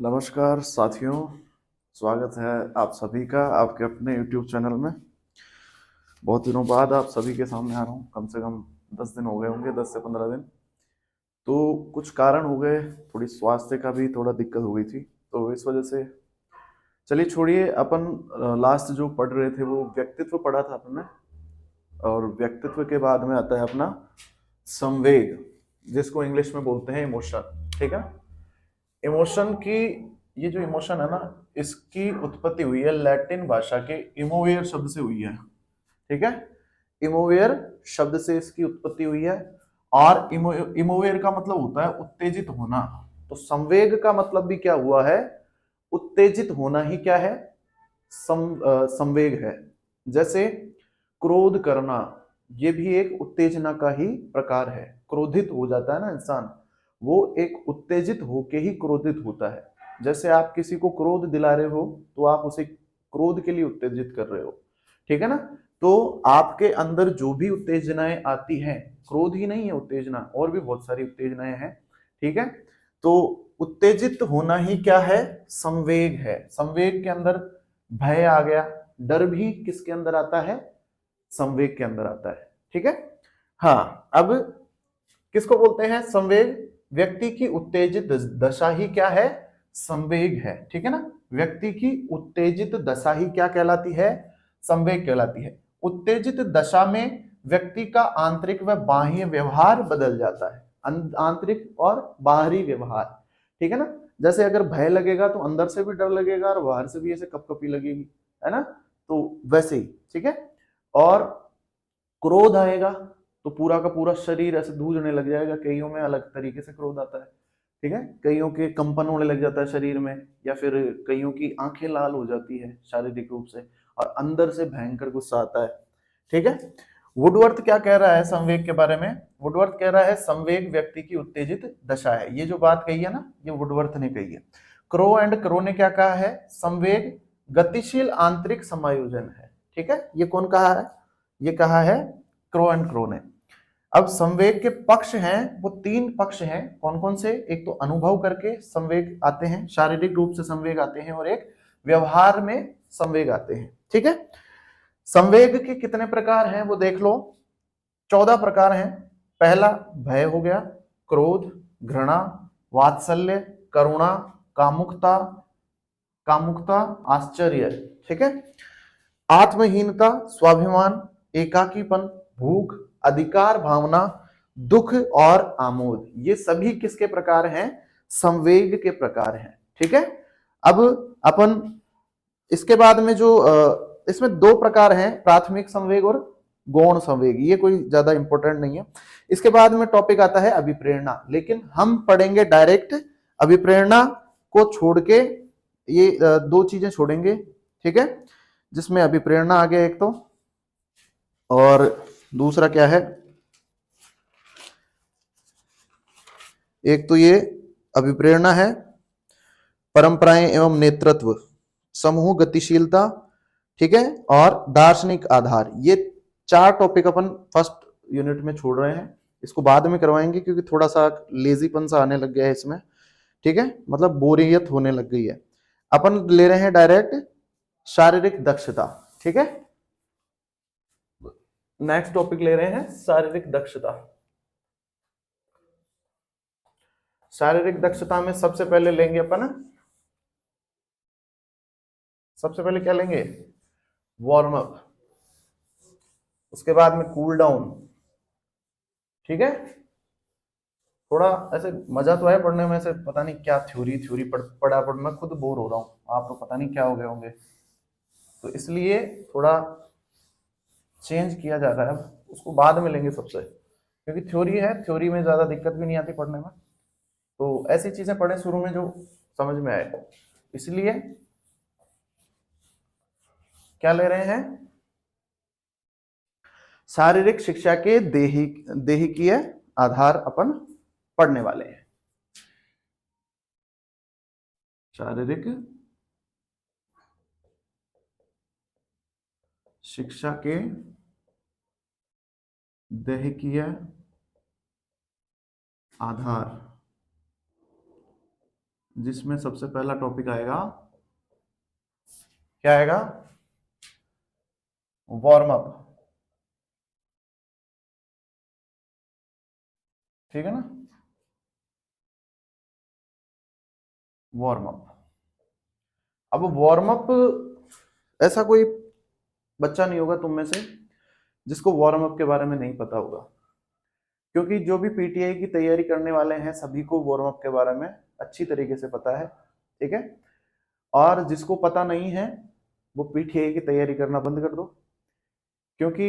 नमस्कार साथियों, स्वागत है आप सभी का आपके अपने YouTube चैनल में। बहुत दिनों बाद आप सभी के सामने आ रहा हूँ। कम से कम 10 दिन हो गए होंगे, 10 से 15 दिन। तो कुछ कारण हो गए, थोड़ी स्वास्थ्य का भी थोड़ा दिक्कत हो गई थी, तो इस वजह से चलिए छोड़िए। अपन लास्ट जो पढ़ रहे थे वो व्यक्तित्व पढ़ा था अपन ने, और व्यक्तित्व के बाद में आता है अपना संवेग, जिसको इंग्लिश में बोलते हैं इमोशन। ठीक है। इमोशन की, ये जो इमोशन है ना, इसकी उत्पत्ति हुई है लैटिन भाषा के इमोवेयर शब्द से हुई है। ठीक है। इमोवेयर शब्द से इसकी उत्पत्ति हुई है, और इमोवेयर का मतलब होता है उत्तेजित होना। तो संवेग का मतलब भी क्या हुआ है? उत्तेजित होना ही क्या है? संवेग है। जैसे क्रोध करना, ये भी एक उत्तेजना का ही प्रकार है। क्रोधित हो जाता है ना इंसान, वो एक उत्तेजित होके ही क्रोधित होता है। जैसे आप किसी को क्रोध दिला रहे हो तो आप उसे क्रोध के लिए उत्तेजित कर रहे हो। ठीक है ना। तो आपके अंदर जो भी उत्तेजनाएं आती हैं, क्रोध ही नहीं है उत्तेजना, और भी बहुत सारी उत्तेजनाएं हैं। ठीक है। तो उत्तेजित होना ही क्या है? संवेग है। संवेग के अंदर भय आ गया, डर भी किसके अंदर आता है? संवेग के अंदर आता है। ठीक है। हाँ, अब किसको बोलते हैं संवेग? व्यक्ति की उत्तेजित दशा ही क्या है? संवेग है। ठीक है ना। व्यक्ति की उत्तेजित दशा ही क्या कहलाती है? संवेग कहलाती है। उत्तेजित दशा में व्यक्ति का आंतरिक व बाह्य व्यवहार बदल जाता है। आंतरिक और बाहरी व्यवहार। ठीक है ना। जैसे अगर भय लगेगा तो अंदर से भी डर लगेगा और बाहर से भी ऐसे कपकपी लगेगी, है ना। तो वैसे ही, ठीक है। और क्रोध आएगा तो पूरा का पूरा शरीर ऐसे धूजने लग जाएगा। कईयों में अलग तरीके से क्रोध आता है। ठीक है। कईयों के कंपन होने लग जाता है शरीर में, या फिर कईयों की आंखें लाल हो जाती है शारीरिक रूप से, और अंदर से भयंकर गुस्सा आता है। ठीक है। वुडवर्थ क्या कह रहा है संवेग के बारे में? वुडवर्थ कह रहा है संवेग व्यक्ति की उत्तेजित दशा है। ये जो बात कही है ना, ये वुडवर्थ ने कही है। क्रो एंड क्रो ने क्या कहा है? संवेग गतिशील आंतरिक समायोजन है। ठीक है। ये कौन कहा है? ये कहा है क्रो एंड क्रो ने। अब संवेग के पक्ष हैं, वो 3 पक्ष हैं। कौन कौन से? एक तो अनुभव करके संवेग आते हैं, शारीरिक रूप से संवेग आते हैं, और एक व्यवहार में संवेग आते हैं। ठीक है। संवेग के कितने प्रकार हैं वो देख लो। 14 प्रकार हैं। पहला भय हो गया, क्रोध, घृणा, वात्सल्य, करुणा, कामुकता, आश्चर्य। ठीक है। आत्महीनता, स्वाभिमान, एकाकीपन, भूख, अधिकार भावना, दुख और आमोद, ये सभी किसके प्रकार हैं? संवेग के प्रकार हैं। ठीक है। अब अपन इसके बाद में जो इसमें 2 प्रकार हैं, प्राथमिक संवेग और गौण संवेग। ये कोई ज्यादा इंपॉर्टेंट नहीं है। इसके बाद में टॉपिक आता है अभिप्रेरणा, लेकिन हम पढ़ेंगे डायरेक्ट अभिप्रेरणा को छोड़ के, ये 2 चीजें छोड़ेंगे। ठीक है। जिसमें अभिप्रेरणा आ गया एक तो, और दूसरा क्या है? एक तो ये अभिप्रेरणा है, परंपराएं एवं नेतृत्व, समूह गतिशीलता, ठीक है, और दार्शनिक आधार। ये 4 टॉपिक अपन फर्स्ट यूनिट में छोड़ रहे हैं। इसको बाद में करवाएंगे क्योंकि थोड़ा सा लेजीपन सा आने लग गया है इसमें। ठीक है। मतलब बोरियत होने लग गई है। अपन ले रहे हैं डायरेक्ट शारीरिक दक्षता। ठीक है। नेक्स्ट टॉपिक ले रहे हैं शारीरिक दक्षता। शारीरिक दक्षता में सबसे पहले लेंगे अपन, सबसे पहले क्या लेंगे? Warm up. उसके बाद में कूल डाउन। ठीक है। थोड़ा ऐसे मजा तो है पढ़ने में, ऐसे पता नहीं क्या थ्योरी थ्योरी पढ़ा मैं खुद बोर हो रहा हूँ, आप तो पता नहीं क्या हो गए होंगे। तो इसलिए थोड़ा चेंज किया जा रहा है। अब उसको बाद में लेंगे सबसे, क्योंकि थ्योरी है, थ्योरी में ज्यादा दिक्कत भी नहीं आती पढ़ने में। तो ऐसी चीजें पढ़े शुरू में जो समझ में आए। इसलिए क्या ले रहे हैं? शारीरिक शिक्षा के देहिकीय आधार अपन पढ़ने वाले हैं। शारीरिक शिक्षा के देहिकीय आधार जिसमें सबसे पहला टॉपिक आएगा, क्या आएगा? Warm up. ठीक है ना, वार्म अप। अब वार्म अप, ऐसा कोई बच्चा नहीं होगा तुम में से जिसको वार्म अप के बारे में नहीं पता होगा, क्योंकि जो भी पीटीआई की तैयारी करने वाले हैं सभी को वार्म अप के बारे में अच्छी तरीके से पता है। ठीक है, और जिसको पता नहीं है वो पीटीआई की तैयारी करना बंद कर दो, क्योंकि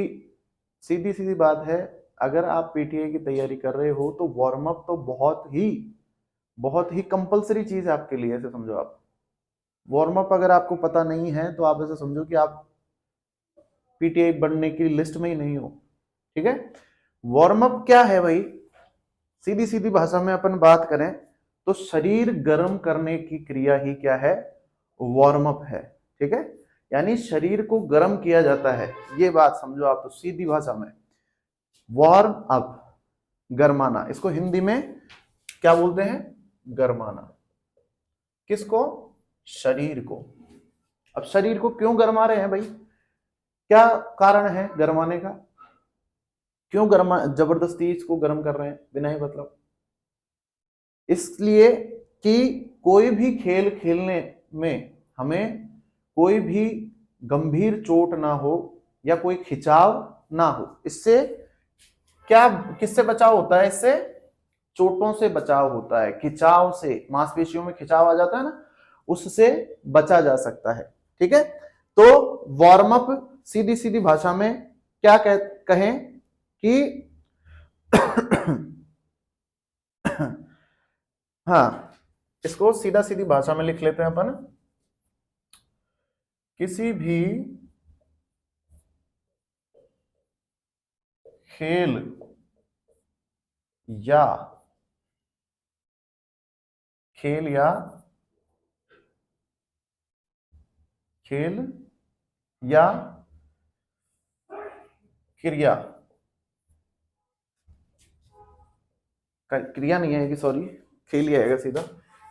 सीधी सीधी बात है, अगर आप पीटीआई की तैयारी कर रहे हो तो वार्म अप तो बहुत ही कंपलसरी चीज है आपके लिए। ऐसे समझो, आप वार्म अप अगर आपको पता नहीं है तो आप ऐसे समझो कि आप पीटीआई बनने की लिस्ट में ही नहीं हो। ठीक है, वार्म अप क्या है भाई? सीधी सीधी भाषा में अपन बात करें तो शरीर गर्म करने की क्रिया ही क्या है? वार्म अप है। ठीक है, यानी शरीर को गर्म किया जाता है, ये बात समझो आप। तो सीधी भाषा में वार्म अप, गरमाना, इसको हिंदी में क्या बोलते हैं? गरमाना। किसको? शरीर को। अब शरीर को क्यों गरमा रहे हैं भाई? क्या कारण है गरमाने का? क्यों गरमा, जबरदस्ती इसको गर्म कर रहे हैं बिना ही मतलब? इसलिए कि कोई भी खेल खेलने में हमें कोई भी गंभीर चोट ना हो या कोई खिंचाव ना हो। इससे क्या, किससे बचाव होता है? इससे चोटों से बचाव होता है, खिंचाव से, मांसपेशियों में खिंचाव आ जाता है ना, उससे बचा जा सकता है। ठीक है, तो वार्म अप सीधी सीधी भाषा में क्या कहें कि हाँ, इसको सीधा सीधी भाषा में लिख लेते हैं अपन। किसी भी खेल या खेल या खेल या क्रिया, क्रिया नहीं आएगी, सॉरी, खेल ही आएगा सीधा।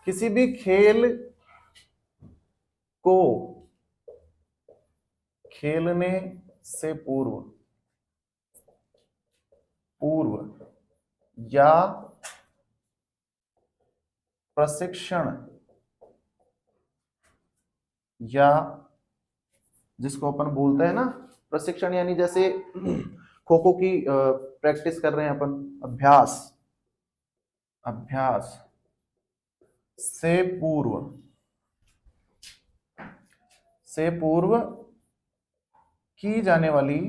किसी भी खेल को खेलने से पूर्व या प्रशिक्षण, या जिसको अपन बोलते हैं ना प्रशिक्षण, यानी जैसे खो खो की प्रैक्टिस कर रहे हैं अपन, अभ्यास, अभ्यास से पूर्व की जाने वाली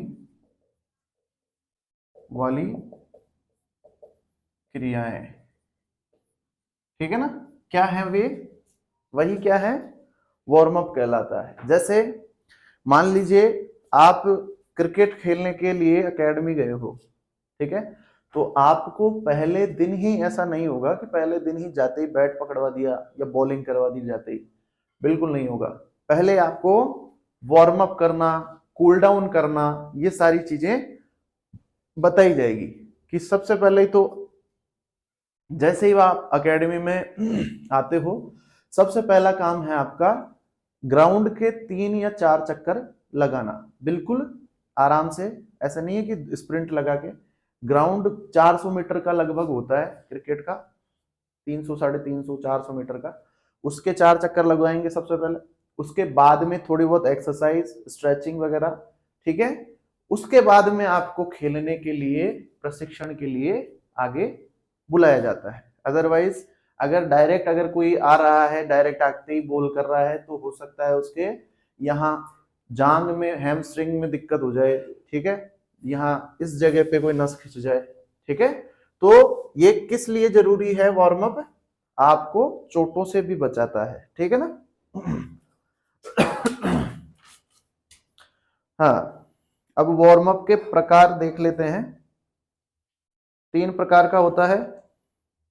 क्रियाएं। ठीक है ना, क्या है वे? वही क्या है? वार्म अप कहलाता है। जैसे मान लीजिए आप क्रिकेट खेलने के लिए एकेडमी गए हो, ठीक है, तो आपको पहले दिन ही ऐसा नहीं होगा कि पहले दिन ही जाते ही बैट पकड़वा दिया या बॉलिंग करवा दी जाते ही, बिल्कुल नहीं होगा। पहले आपको वार्म अप करना, कूल डाउन करना, ये सारी चीजें बताई जाएगी। कि सबसे पहले तो जैसे ही आप एकेडमी में आते हो, सबसे पहला काम है आपका ग्राउंड के 3 या 4 चक्कर लगाना, बिल्कुल आराम से। ऐसा नहीं है कि स्प्रिंट लगा के। ग्राउंड 400 मीटर का लगभग होता है क्रिकेट का, 300, 350, 400 मीटर का। उसके 4 चक्कर लगवाएंगे सबसे पहले। उसके बाद में थोड़ी बहुत एक्सरसाइज, स्ट्रेचिंग वगैरह। ठीक है, उसके बाद में आपको खेलने के लिए, प्रशिक्षण के लिए आगे बुलाया जाता है। अदरवाइज अगर डायरेक्ट, अगर कोई आ रहा है डायरेक्ट आते ही बॉल कर रहा है, तो हो सकता है उसके यहाँ जांग में, हैमस्ट्रिंग में दिक्कत हो जाए। ठीक है, यहाँ इस जगह पे कोई नस खिंच जाए। ठीक है, तो ये किस लिए जरूरी है वार्म अप? आपको चोटों से भी बचाता है। ठीक है ना। हाँ, अब वार्म अप के प्रकार देख लेते हैं। 3 प्रकार का होता है,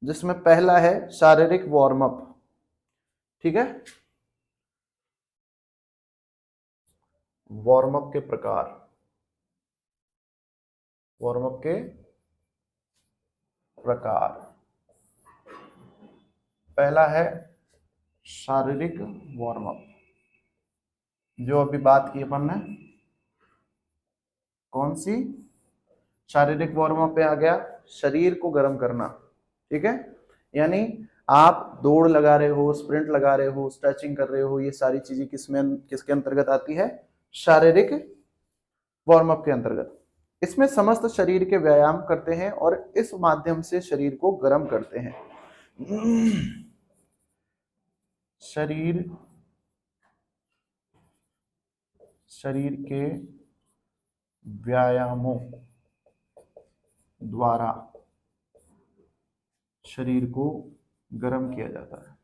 जिसमें पहला है शारीरिक वार्म अप। ठीक है, वार्म अप के प्रकार, वार्म अप के प्रकार, पहला है शारीरिक वार्म अप, जो अभी बात की अपन ने, कौन सी? शारीरिक वार्म अप पे आ गया शरीर को गर्म करना, ठीक है। यानी आप दौड़ लगा रहे हो, स्प्रिंट लगा रहे हो, स्ट्रेचिंग कर रहे हो, ये सारी चीजें किसके अंतर्गत आती है? शारीरिक वार्म अप के अंतर्गत। इसमें समस्त शरीर के व्यायाम करते हैं और इस माध्यम से शरीर को गर्म करते हैं। शरीर के व्यायामों द्वारा शरीर को गर्म किया जाता है,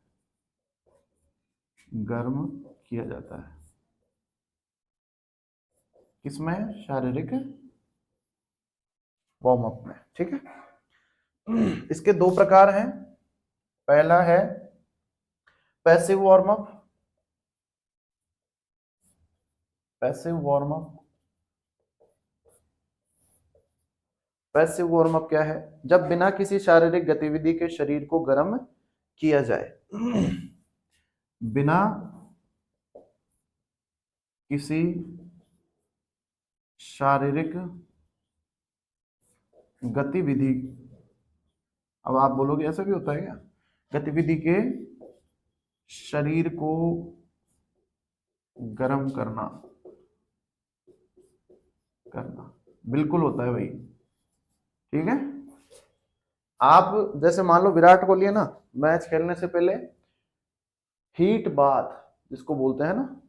गर्म किया जाता है। किसमें? शारीरिक वार्म अप में, ठीक है। इसके दो प्रकार हैं। पहला है passive warm up. Passive warm up, passive warm up क्या है? जब बिना किसी शारीरिक गतिविधि के शरीर को गर्म किया जाए। बिना किसी शारीरिक गतिविधि, अब आप बोलोगे ऐसा भी होता है क्या? गतिविधि के शरीर को गर्म करना, बिल्कुल होता है भाई, ठीक है। आप जैसे मान लो विराट कोहली है ना, मैच खेलने से पहले हीट बाथ जिसको बोलते हैं ना,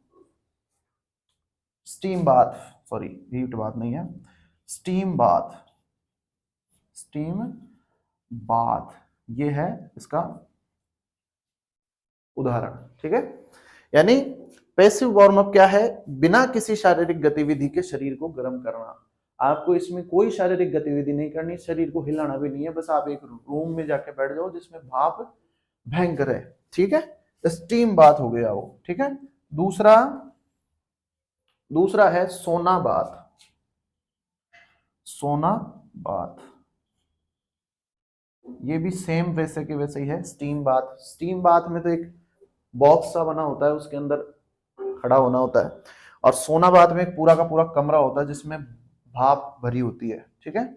steam bath, sorry heat bath नहीं है, स्टीम बाथ, स्टीम बाथ ये है इसका उदाहरण, ठीक है। यानी पैसिव वार्म अप क्या है? बिना किसी शारीरिक गतिविधि के शरीर को गर्म करना। आपको इसमें कोई शारीरिक गतिविधि नहीं करनी, शरीर को हिलाना भी नहीं है, बस आप एक रूम में जाके बैठ जाओ जिसमें भाप भयंकर है, ठीक है। स्टीम बाथ हो गया वो, ठीक है। दूसरा है सोना बाथ। सोना बाथ ये भी सेम वैसे के वैसे ही है। स्टीम बाथ, स्टीम बाथ में तो एक बॉक्स सा बना होता है, उसके अंदर खड़ा होना होता है, और सोना बाथ में एक पूरा का पूरा कमरा होता है जिसमें भाप भरी होती है, ठीक है।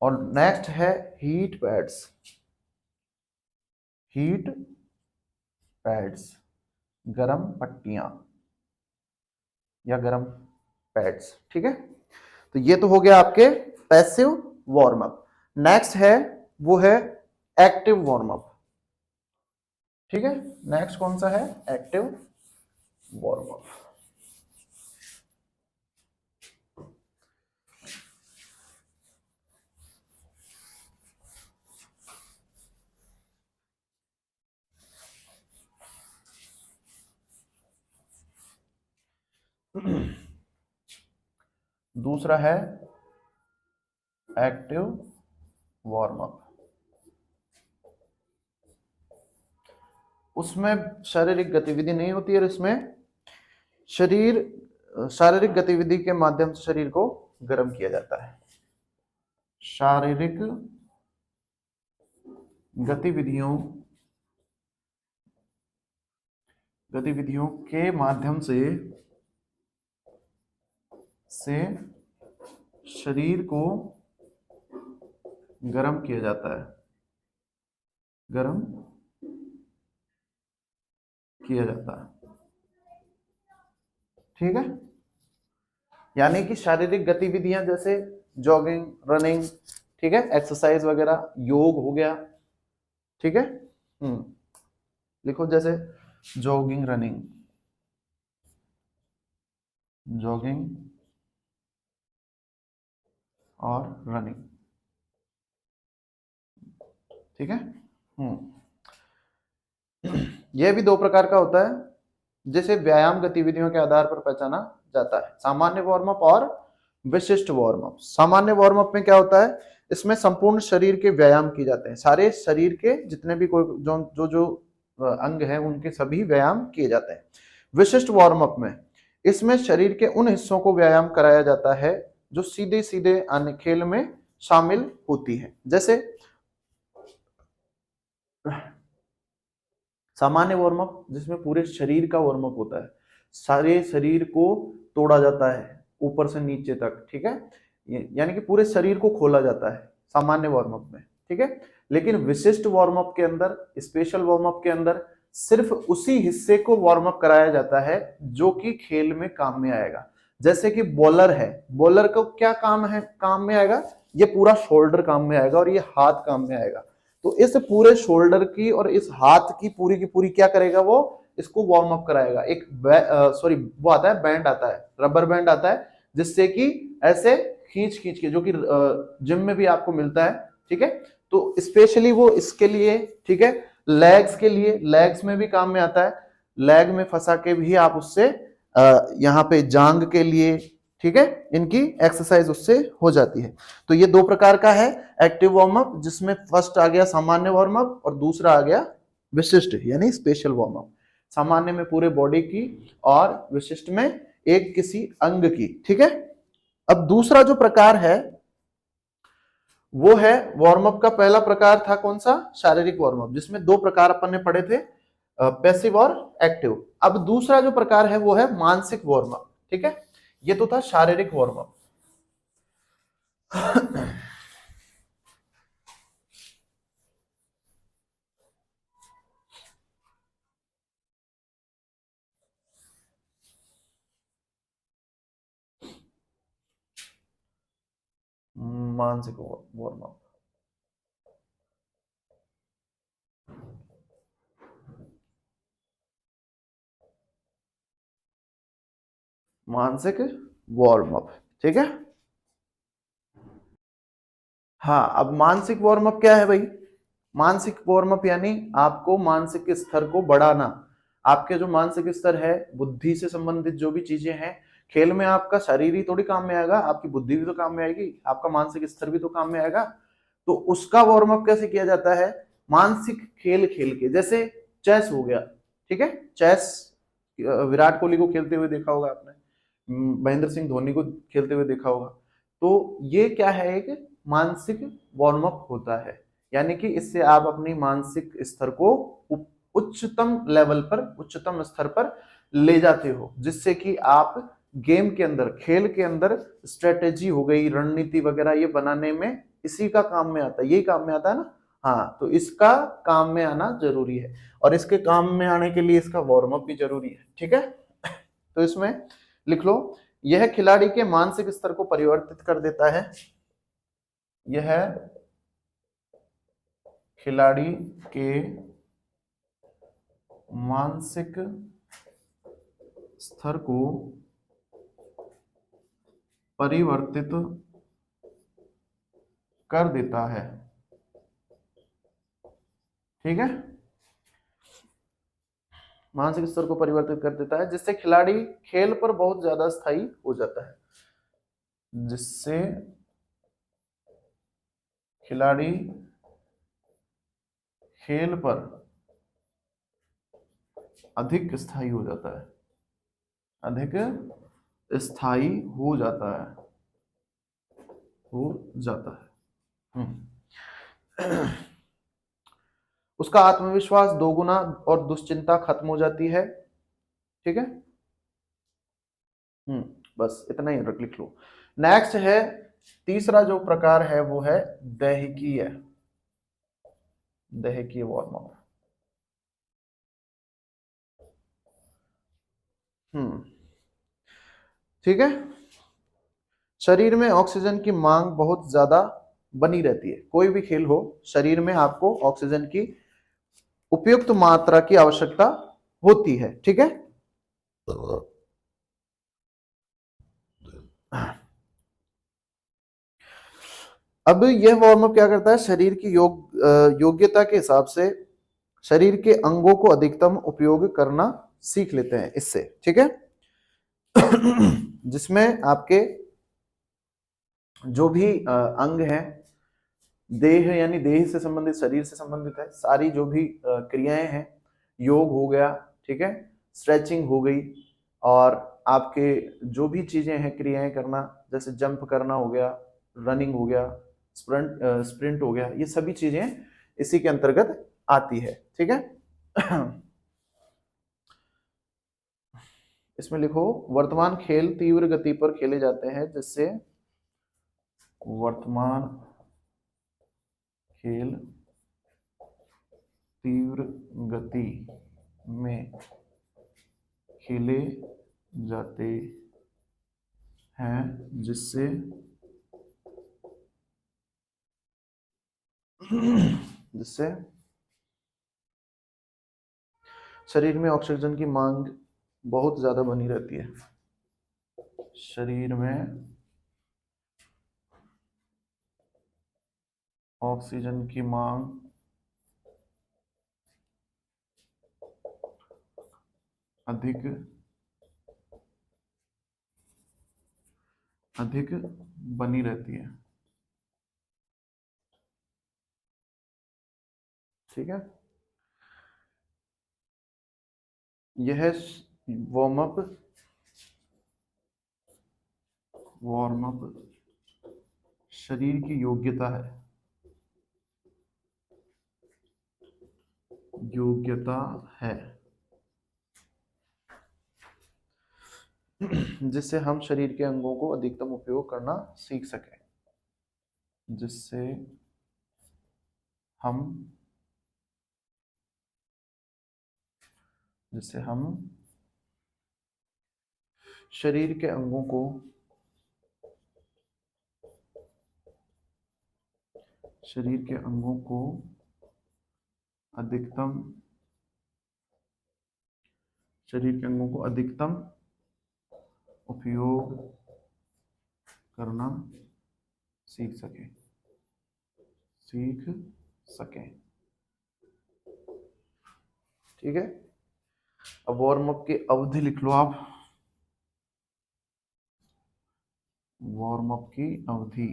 और नेक्स्ट है हीट पैड्स। हीट पैड्स, गरम पट्टियां या गरम पैड्स, ठीक है। तो ये तो हो गया आपके पैसिव वार्म अप। नेक्स्ट है वो है एक्टिव वार्म अप, ठीक है। नेक्स्ट कौन सा है? Active warm up. दूसरा है एक्टिव वार्म अप। उसमें शारीरिक गतिविधि नहीं होती है, इसमें शारीरिक गतिविधि के माध्यम से शरीर को गर्म किया जाता है। शारीरिक गतिविधियों के माध्यम से शरीर को गर्म किया जाता है, गर्म किया जाता है, ठीक है। यानी कि शारीरिक गतिविधियां जैसे जॉगिंग, रनिंग, ठीक है, एक्सरसाइज वगैरह, योग हो गया, ठीक है। लिखो जैसे जॉगिंग, रनिंग, जॉगिंग और रनिंग, ठीक है। यह भी दो प्रकार का होता है, जिसे व्यायाम गतिविधियों के आधार पर पहचाना जाता है। सामान्य वार्म अप और विशिष्ट वार्म अप। सामान्य वार्म अप में क्या होता है? इसमें संपूर्ण शरीर के व्यायाम किए जाते हैं, सारे शरीर के जितने भी कोई जो अंग है उनके सभी व्यायाम किए जाते हैं। विशिष्ट वार्म अप में इसमें शरीर के उन हिस्सों को व्यायाम कराया जाता है जो सीधे सीधे अन्य खेल में शामिल होती है। जैसे सामान्य वार्म अप जिसमें पूरे शरीर का वार्म अप होता है, सारे शरीर को तोड़ा जाता है ऊपर से नीचे तक, ठीक है, यानी कि पूरे शरीर को खोला जाता है सामान्य वार्म अप में, ठीक है। लेकिन विशिष्ट वार्म अप के अंदर, स्पेशल वार्म अप के अंदर सिर्फ उसी हिस्से को वार्म अप कराया जाता है जो कि खेल में काम में आएगा। जैसे कि बॉलर है, बॉलर को क्या काम है, काम में आएगा, ये पूरा शोल्डर काम में आएगा और ये हाथ काम में आएगा। तो इस पूरे शोल्डर की और इस हाथ की पूरी क्या करेगा, वो इसको वार्म अप कराएगा। एक सॉरी वो आता है, बैंड आता है, रबर बैंड आता है, जिससे कि ऐसे खींच खींच के, जो कि जिम में भी आपको मिलता है, ठीक है। तो स्पेशली वो इसके लिए, ठीक है, लेग्स के लिए, लेग्स में भी काम में आता है, लेग में फंसा के भी आप उससे यहाँ पे जांग के लिए, ठीक है, इनकी एक्सरसाइज उससे हो जाती है। तो ये दो प्रकार का है एक्टिव वार्म अप, जिसमें फर्स्ट आ गया सामान्य वार्म अप और दूसरा आ गया विशिष्ट यानी स्पेशल वार्म अप। सामान्य में पूरे बॉडी की और विशिष्ट में एक किसी अंग की, ठीक है। अब दूसरा जो प्रकार है वो है वार्म अप का पहला प्रकार था कौन सा, शारीरिक वार्म अप, जिसमें दो प्रकार अपन ने पढ़े थे, पैसिव और एक्टिव। अब दूसरा जो प्रकार है वो है मानसिक वार्म अप, ठीक है। ये तो था शारीरिक वार्म अप। मानसिक वार्म अप, मानसिक वार्म अप, ठीक है। हाँ, अब मानसिक वार्म अप क्या है भाई, मानसिक वार्म अप यानी आपको मानसिक स्तर को बढ़ाना। आपके जो मानसिक स्तर है, बुद्धि से संबंधित जो भी चीजें हैं, खेल में आपका शरीर ही थोड़ी काम में आएगा, आपकी बुद्धि भी तो काम में आएगी, आपका मानसिक स्तर भी तो काम में आएगा। तो उसका वार्म अप कैसे किया जाता है, मानसिक खेल खेल के, जैसे चेस हो गया, ठीक है। चेस विराट कोहली को खेलते हुए देखा होगा आपने, महेंद्र सिंह धोनी को खेलते हुए देखा होगा। तो ये क्या है, एक मानसिक वार्म अप होता है, यानी कि इससे आप अपनी मानसिक स्तर को उच्चतम लेवल पर, उच्चतम स्तर पर ले जाते हो, जिससे कि आप गेम के अंदर, खेल के अंदर स्ट्रेटेजी हो गई, रणनीति वगैरह ये बनाने में इसी का काम में आता है, यही काम में आता है ना। हाँ, तो इसका काम में आना जरूरी है और इसके काम में आने के लिए इसका वार्म अप भी जरूरी है, ठीक है। तो इसमें लिख लो, यह खिलाड़ी के मानसिक स्तर को परिवर्तित कर देता है, यह खिलाड़ी के मानसिक स्तर को परिवर्तित कर देता है, ठीक है। मानसिक स्तर को परिवर्तित कर देता है, जिससे खिलाड़ी खेल पर बहुत ज्यादा स्थायी हो जाता है, जिससे खिलाड़ी खेल पर अधिक स्थायी हो जाता है, अधिक स्थायी हो जाता है, हो जाता है। उसका आत्मविश्वास दोगुना और दुश्चिंता खत्म हो जाती है, ठीक है। बस इतना ही लिख लो। नेक्स्ट है तीसरा जो प्रकार है वो है दैहिकीय, दैहिकीय वार्म अप। ठीक है। शरीर में ऑक्सीजन की मांग बहुत ज्यादा बनी रहती है, कोई भी खेल हो, शरीर में आपको ऑक्सीजन की उपयुक्त मात्रा की आवश्यकता होती है, ठीक है। अब यह वार्म अप क्या करता है, शरीर की योग्यता के हिसाब से शरीर के अंगों को अधिकतम उपयोग करना सीख लेते हैं इससे, ठीक है। जिसमें आपके जो भी अंग हैं, देह यानी देह से संबंधित, शरीर से संबंधित है, सारी जो भी क्रियाएं हैं, योग हो गया, ठीक है, स्ट्रेचिंग हो गई, और आपके जो भी चीजें हैं क्रियाएं करना, जैसे जंप करना हो गया, रनिंग हो गया, स्प्रिंट हो गया, ये सभी चीजें इसी के अंतर्गत आती है, ठीक है। इसमें लिखो, वर्तमान खेल तीव्र गति पर खेले जाते हैं जिससे, वर्तमान खेल तीव्र गति में खेले जाते हैं जिससे जिससे शरीर में ऑक्सीजन की मांग बहुत ज्यादा बनी रहती है। शरीर में ऑक्सीजन की मांग अधिक बनी रहती है। ठीक है, यह वार्म अप शरीर की योग्यता है जिससे हम शरीर के अंगों को अधिकतम उपयोग करना सीख सकें। जिससे हम शरीर के अंगों को अधिकतम उपयोग करना सीख सकें। ठीक है, अब वार्म अप की अवधि लिख लो आप। वार्म अप की अवधि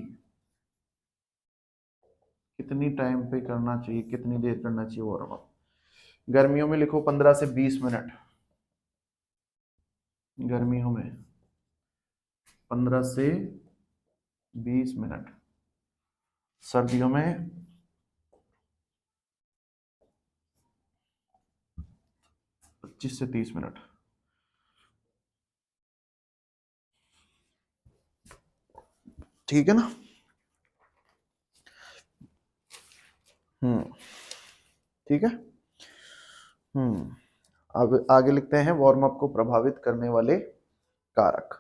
कितनी टाइम पे करना चाहिए, कितनी देर करना चाहिए वार्म अप। गर्मियों में लिखो 15 से 20 मिनट। गर्मियों में 15 से 20 मिनट। सर्दियों में 25 से 30 मिनट। ठीक है ना। ठीक है। अब आगे लिखते हैं वार्म अप को प्रभावित करने वाले कारक।